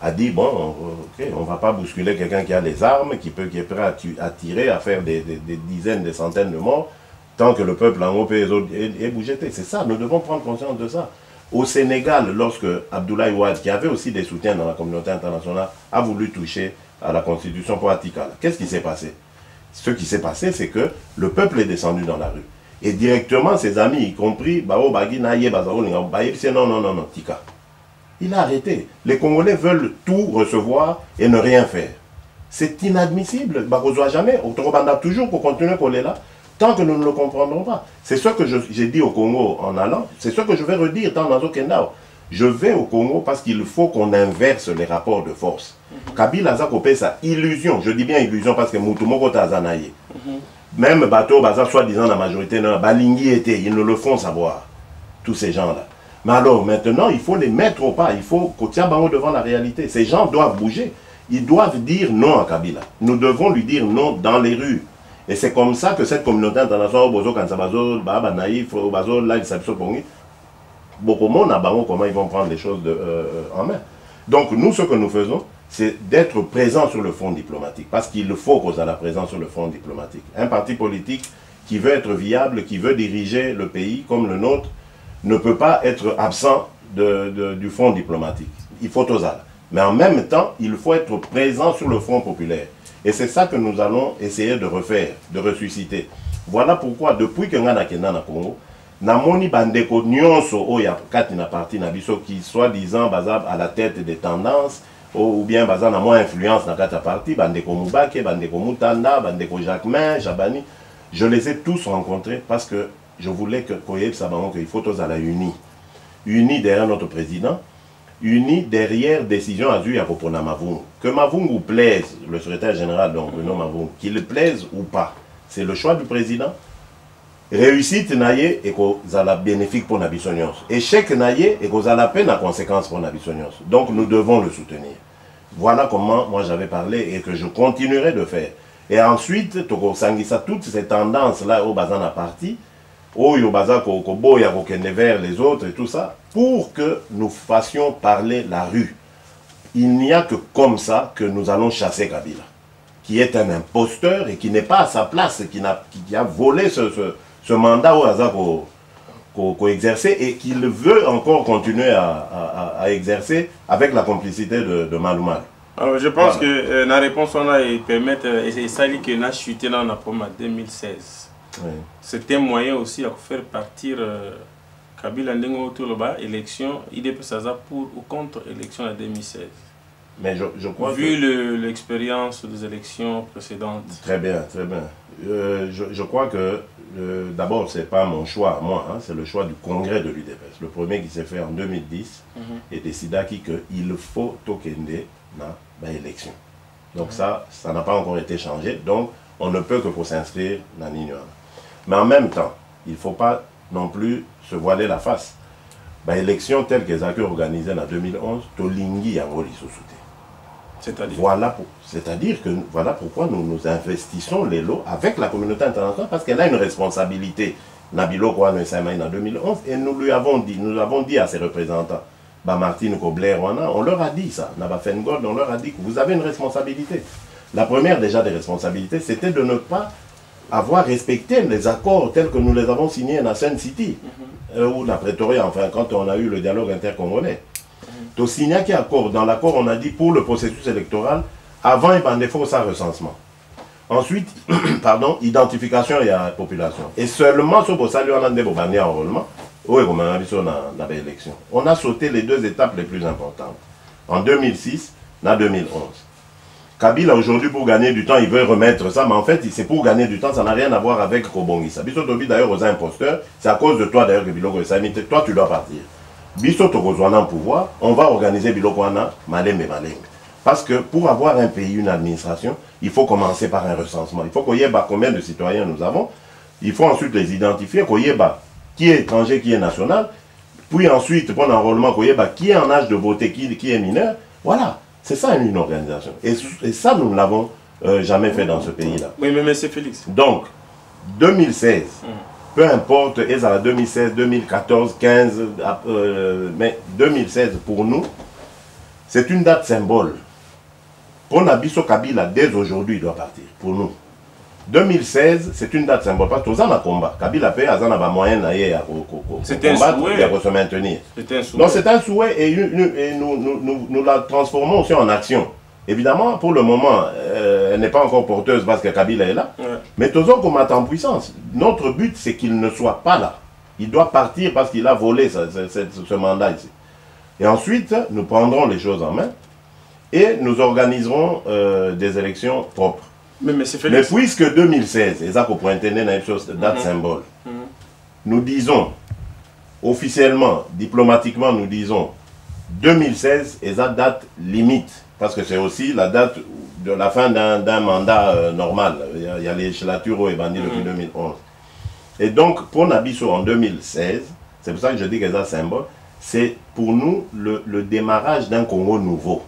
a dit, bon, okay, on ne va pas bousculer quelqu'un qui a les armes, qui est prêt à tirer, à faire des dizaines, des centaines de morts, tant que le peuple en haut est bougé. C'est ça, nous devons prendre conscience de ça. Au Sénégal, lorsque Abdoulaye Wade, qui avait aussi des soutiens dans la communauté internationale, a voulu toucher à la constitution pour Atikal, qu'est-ce qui s'est passé? Ce qui s'est passé, c'est que le peuple est descendu dans la rue. Et directement, ses amis, y compris, Bao Bagi, Naye, Bazao, non, Tika. Il a arrêté. Les Congolais veulent tout recevoir et ne rien faire. C'est inadmissible. Barozo a jamais. Otorobanda toujours pour continuer qu'on est là. Tant que nous ne le comprendrons pas. C'est ce que j'ai dit au Congo en allant. C'est ce que je vais redire dans Nazo Kendao. Je vais au Congo parce qu'il faut qu'on inverse les rapports de force. Kabila a coupé sa illusion. Je dis bien illusion parce que Moutoumoko Tazanaye. Même Bateau, soi-disant la majorité, Balingui était, ils nous le font savoir. Tous ces gens-là. Mais alors maintenant, il faut les mettre au pas. Il faut qu'on tient devant la réalité. Ces gens doivent bouger. Ils doivent dire non à Kabila. Nous devons lui dire non dans les rues. Et c'est comme ça que cette communauté internationale, Bozo, Kansabazo, Baba Naïf, Bazo, là, ils savent beaucoup de comment ils vont prendre les choses en main. Donc nous, ce que nous faisons, c'est d'être présents sur le front diplomatique. Parce qu'il faut qu'on ait la présence sur le front diplomatique. Un parti politique qui veut être viable, qui veut diriger le pays comme le nôtre, ne peut pas être absent du front diplomatique. Il faut aux ailes. Mais en même temps, il faut être présent sur le front populaire. Et c'est ça que nous allons essayer de refaire, de ressusciter. Voilà pourquoi, depuis que nga nakenda na Congo, namoni bandeko nyonso oya kati na parti na biso qui soi-disant baza à la tête des tendances ou bien baza na moins influence na kati ya parti, bandeko Mubake, bandeko Mutanda, bandeko Jacquemin, Jabani, je les ai tous rencontrés parce que je voulais que Koyeb Sabaron qu'il faut tous à la unis derrière notre président, unis derrière décision à Zuya pour Mavungu. Que Mavungu plaise, le secrétaire général donc Bruno Mavungu, qu'il plaise ou pas, c'est le choix du président. Réussite naye et kozala bénéfique pour Nabisonios. Échec naye et kozala peine à conséquence pour Nabisonios. Donc nous devons le soutenir. Voilà comment moi j'avais parlé et que je continuerai de faire. Et ensuite, toko sangisa toutes ces tendances là au bazana parti, au yobaza koboya kokende vers les autres et tout ça, pour que nous fassions parler la rue. Il n'y a que comme ça que nous allons chasser Kabila, qui est un imposteur et qui n'est pas à sa place, qui a volé ce mandat au hasard qu'on exerçait et qu'il veut encore continuer à exercer avec la complicité de Maloumal.
Alors je pense que la réponse on a permettre et ça dit que n'a chuté dans la pomme en 2016. Oui. C'était un moyen aussi à faire partir Kabila Ndengo autour de la élection, IDP Saza pour ou contre élection en 2016.
Mais je crois
vu l'expérience des élections précédentes.
Très bien, très bien. Je crois que d'abord, ce n'est pas mon choix, moi, hein, c'est le choix du congrès de l'UDPS. Le premier qui s'est fait en 2010 et décida qu'il faut tokende dans l'élection. Donc ça n'a pas encore été changé. Donc on ne peut que pour s'inscrire dans l'Union. Mais en même temps, il ne faut pas non plus se voiler la face. L'élection telle qu'elles ont été organisées en 2011, Tolingi a volé sous C'est-à-dire que voilà pourquoi nous investissons les lots avec la communauté internationale, parce qu'elle a une responsabilité. Nabilo Kouane en 2011, et nous avons dit à ses représentants, Martine Kobler, on leur a dit ça, Naba Fengold, on leur a dit que vous avez une responsabilité. La première déjà des responsabilités, c'était de ne pas avoir respecté les accords tels que nous les avons signés à Sun City, ou la Pretoria, enfin quand on a eu le dialogue intercongolais. To signer qui accord. Dans l'accord, on a dit pour le processus électoral, avant il faut ça recensement. Ensuite, pardon, identification et la population. Et seulement sur ça, on a des enrôlement. On a sauté les deux étapes les plus importantes. En 2006 et en 2011. Kabila aujourd'hui pour gagner du temps, il veut remettre ça, mais en fait c'est pour gagner du temps, ça n'a rien à voir avec Kobongisa. Bisotobi d'ailleurs aux imposteurs, c'est à cause de toi d'ailleurs que Biloko est toi tu dois partir. Bisoto Kozwana en pouvoir, on va organiser Bilokwana Malembe Malembe. Parce que pour avoir un pays, une administration, il faut commencer par un recensement. Il faut qu'on y ait combien de citoyens nous avons. Il faut ensuite les identifier, qu'on y ait qui est étranger, qui est national. Puis ensuite, pour l'enrôlement, qu'on y ait qui est en âge de voter, qui est mineur. Voilà, c'est ça une organisation. Et ça, nous ne l'avons jamais fait dans ce pays-là.
Oui, mais c'est Félix.
Donc, 2016. Peu importe, ils à 2016, 2014, 15, mais 2016 pour nous, c'est une date symbole. Pour Nabiso Kabila, dès aujourd'hui, il doit partir, pour nous. 2016, c'est une date symbole, parce que tous en combat. Kabila paye, ils en moyen à se maintenir. Donc c'est un souhait et nous la transformons aussi en action. Évidemment, pour le moment, elle n'est pas encore porteuse parce que Kabila est là. Ouais. Mais toujours qu'on attend en puissance. Notre but, c'est qu'il ne soit pas là. Il doit partir parce qu'il a volé ce mandat ici. Et ensuite, nous prendrons les choses en main et nous organiserons des élections propres. Mais puisque 2016, et ça pour pointer une date symbole, nous disons, officiellement, diplomatiquement, nous disons 2016 est la date limite. Parce que c'est aussi la date de la fin d'un mandat normal. Il y a les législatures et bandits depuis 2011. Et donc, pour Nabiso en 2016, c'est pour ça que je dis que c'est un symbole, c'est pour nous le démarrage d'un Congo nouveau.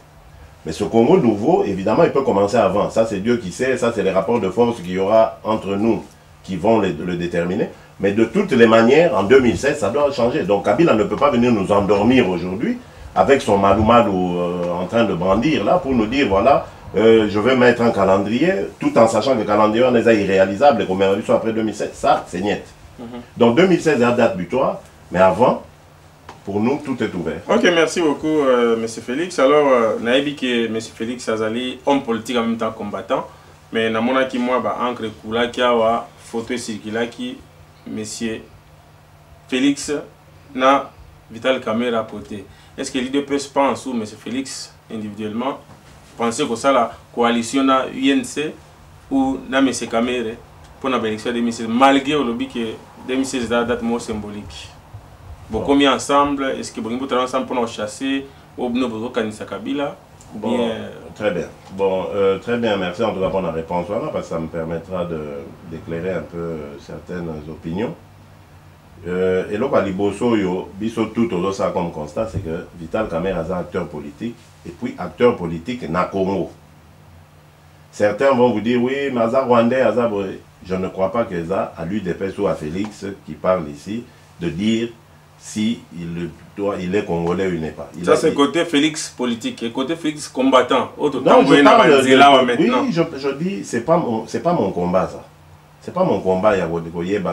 Mais ce Congo nouveau, évidemment, il peut commencer avant. Ça, c'est Dieu qui sait. Ça, c'est les rapports de force qu'il y aura entre nous qui vont le déterminer. Mais de toutes les manières, en 2016, ça doit changer. Donc, Kabila ne peut pas venir nous endormir aujourd'hui avec son malou-malou en train de brandir là, pour nous dire, voilà, je vais mettre un calendrier, tout en sachant que le calendrier on est irréalisable et qu'on met un après 2016, ça, c'est niet. Donc 2016 est la date butoir, mais avant, pour nous, tout est ouvert.
Ok, merci beaucoup, M. Félix. Alors, naïbi que M. Félix Azali, homme politique en même temps combattant, mais na mona ki moi ba encre kula ki awa photo circulaire qui monsieur Félix na Vital Kamerhe à côté. Est-ce que l'IDPS pense ou monsieur Félix individuellement pensez que ça la coalition na UNC ou na monsieur Kamerhe pour l'élection de 2016 malgré le lobby que 2016 est la date moins symbolique. Beaucoup mis ensemble, est-ce que vous travaillez ensemble pour nous chasser ou nous vous organiser Kabila?
Bon, très bien. Bon, très bien, merci en tout cas pour la réponse voilà, parce que ça me permettra d'éclairer un peu certaines opinions. Et là, tout ça comme constat, c'est que Vital Kamerhe est un acteur politique, et puis acteur politique na Congo. Certains vont vous dire, oui, mais Rwandais, je ne crois pas que ça, à l'UDPS ou à Félix, qui parle ici, de dire si il est congolais ou il n'est pas.
Ça, c'est côté Félix politique, et côté Félix combattant.
Non, je parle oui, je dis, c'est pas mon combat, ça. C'est pas mon combat,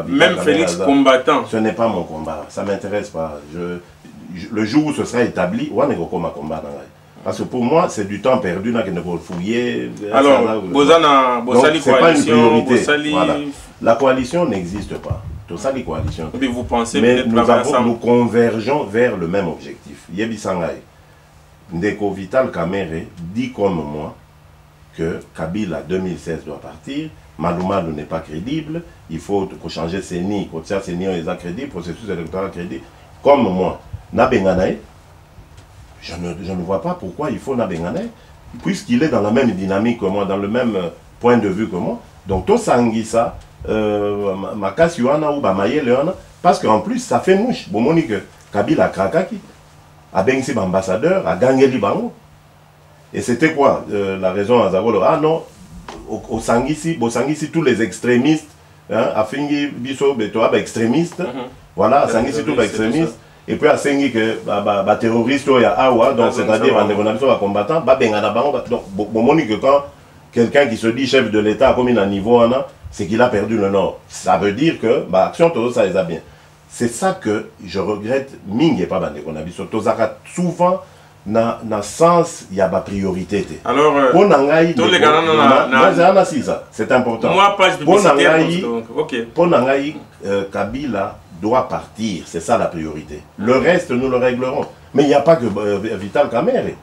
même Félix combattant.
Ce n'est pas mon combat, ça ne m'intéresse pas. Le jour où ce sera établi, on est comme un combat. Parce que pour moi, c'est du temps perdu là, qu'il ne faut fouiller.
Alors,
c'est pas une priorité. Voilà. La coalition n'existe pas. Tout ça, les coalitions.
Mais vous pensez
mais nous convergeons vers le même objectif. Yebi Sangai, Ndeko Vital Kamerhe dit comme moi que Kabila 2016 doit partir. Malumalu n'est pas crédible. Il faut changer Séni. Quand ça, Séni est crédible, processus électoral crédible. Comme moi, Nabenganaï, je ne vois pas pourquoi il faut Nabenganaï, puisqu'il est dans la même dynamique que moi, dans le même point de vue que moi. Donc, tout Sangisa, Makasi Wana ou Bamaye Leona, parce qu'en plus, ça fait mouche. Bon, Monique, Kabila Krakaki, a Bengsi ambassadeur, a gagné Libango. Et c'était quoi la raison à Zavolo? Ah non, au Sangisi, tous les extrémistes, à Fingi Biso, Betoa, extrémistes, voilà, Sangisi, tous les extrémistes. Et puis à Sengi que les terroristes il y a Awa, donc c'est-à-dire les combattants, donc bon que quand quelqu'un qui se dit chef de l'État comme il a un niveau c'est qu'il a perdu le Nord. Ça veut dire que action tout ça les a bien. C'est ça que je regrette. Ming et pas bande qu'on a vu sur souvent dans sens il y a ma priorité.
Alors
pour Nangaï, c'est important.
Moi pas
pour Nangaï, Kabila doit partir, c'est ça la priorité. Le reste, nous le réglerons. Mais il n'y a pas que Vital Kamerhe.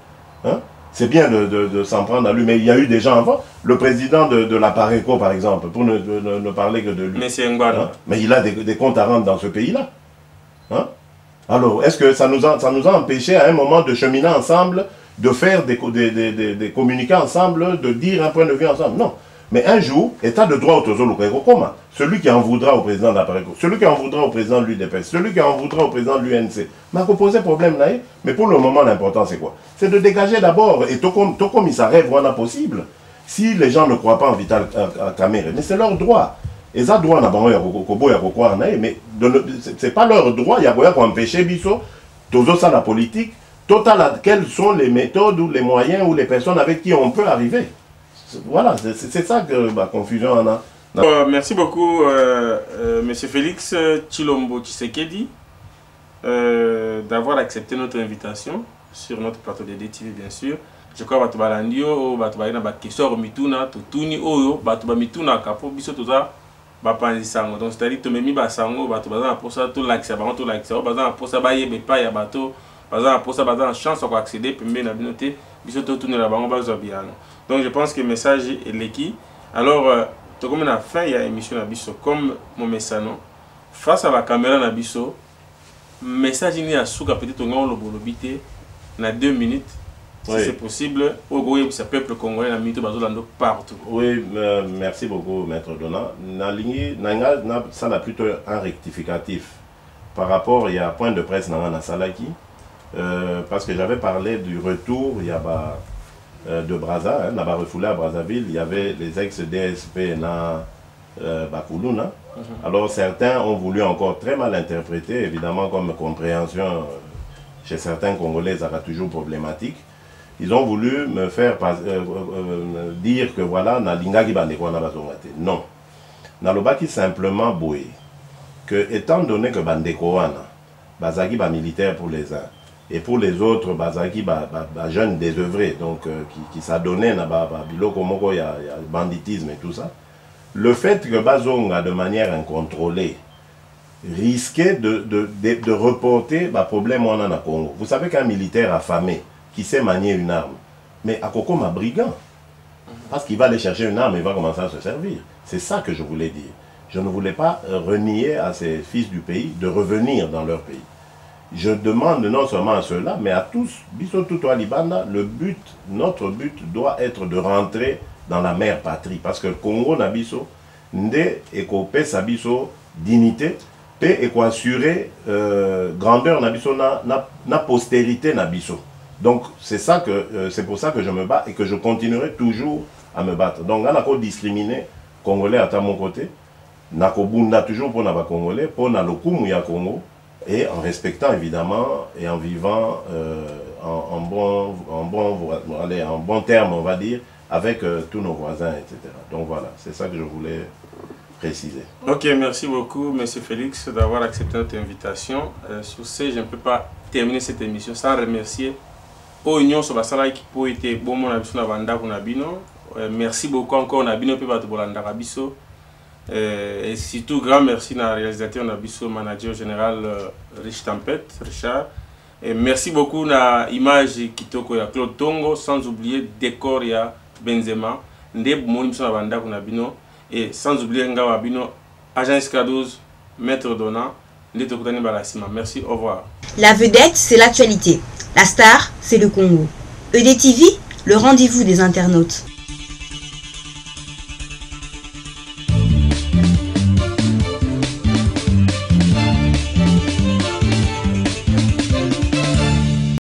Hein? C'est bien de s'en prendre à lui, mais il y a eu des gens avant. Le président de la Pareco, par exemple, pour ne parler que de lui.
Hein?
Mais il a des comptes à rendre dans ce pays-là. Hein? Alors, est-ce que ça nous a empêché à un moment de cheminer ensemble, de faire des communiqués ensemble, de dire un point de vue ensemble? Non. Mais un jour, État de droit au Tozolo Koma, celui qui en voudra au président de la Pareco, celui qui en voudra au président de l'UDPS, celui qui en voudra au président de l'UNC, m'a posé problème là. Mais pour le moment, l'important c'est quoi? C'est de dégager d'abord, et tout comme il s'arrête, voilà possible. Si les gens ne croient pas en Vital Kamerhe, mais c'est leur droit. Et ça doit mais c'est pas leur droit, il y a quoi empêcher Bisso, Tozo ça la politique, total, quelles sont les méthodes ou les moyens ou les personnes avec qui on peut arriver. Voilà, c'est ça que la confusion en a.
Merci beaucoup, Monsieur Félix Tshilombo Tshisekedi, d'avoir accepté notre invitation sur notre plateau de DTV, bien sûr. Je crois que Batubalandio, Batubalina, Bakesor, Mituna, Tutuni, Oyo, Batubamituna, Kapo, Biso, tout ça, Bapanzisango. Donc, c'est-à-dire que Memi Basango, Batubazan, pour ça, tout l'accès, tout l'accès, Bazan, pour ça, Baye, Bepa, Yabato, Bazan, pour ça, Bazan, chance pour accéder, puis bien, Nabinoté, Biso, tout tourner là-bas, on va Zobiano. Donc je pense que le message est l'équipe. Alors, comme on a fait, il y a une émission Nabiso, comme mon message, face à la caméra Nabiso, le message est à souka peut-être on le bolobité, dans 2 minutes, si c'est possible, au Goye, ce peuple congolais, partout.
Oui, merci beaucoup, Maître Dona. Ça n'a plutôt un rectificatif. Par rapport, il y a un point de presse dans Salaki, parce que j'avais parlé du retour, il y a de Brazza, hein, là-bas refoulé à Brazzaville, il y avait les ex-DSP na Bakuluna. Alors certains ont voulu encore très mal interpréter, évidemment comme compréhension chez certains Congolais, ça va toujours problématique. Ils ont voulu me faire dire que voilà, na lingaki bandeko na bazongate. Non. Nalobaki simplement boué que étant donné que bandeko wana bazaki ba militaire pour les uns, et pour les autres, bazaki jeunes désœuvrés, donc qui s'adonnaient à biloko moko, il y a banditisme et tout ça. le fait que Bazonga, de manière incontrôlée, risquait de reporter le problème on a au Congo. Vous savez qu'un militaire affamé qui sait manier une arme, mais à Koko m'a brigand. Parce qu'il va aller chercher une arme et va commencer à se servir. C'est ça que je voulais dire. Je ne voulais pas renier à ces fils du pays de revenir dans leur pays. Je demande non seulement à ceux-là, mais à tous, Biso Tuto Alibanda, notre but doit être de rentrer dans la mère patrie. Parce que le Congo n'a biso, nde et kopé sa biso dignité, et qu'on assurer grandeur n'a biso na postérité n'a biso. Donc c'est pour ça que je me bats et que je continuerai toujours à me battre. Donc on a encore discriminé Congolais à mon côté, nakobunda toujours pour les Congolais, pour le Kumouya Congo, et en respectant évidemment et en vivant en bon terme, on va dire, avec tous nos voisins, etc. Donc voilà, c'est ça que je voulais préciser.
Ok, merci beaucoup, M. Félix, d'avoir accepté notre invitation. Sur ce, je ne peux pas terminer cette émission sans remercier Oignon sur Basala qui peut être bon mon abisso na banda kunabino. Merci beaucoup encore Nabino pe bato bolanda kabiso. Et surtout grand merci na réalisateur Nabiso manager général Richard. Et merci beaucoup na image kitoko ya Claude Tongo, sans oublier décor ya Benzema ndeb moni na banda kunabino et sans oublier ngawa bino agence K12 maître Dona ndete kutani balasima. Merci, au revoir.
La vedette, c'est l'actualité. La star, c'est le Congo. EDTV, le rendez-vous des internautes.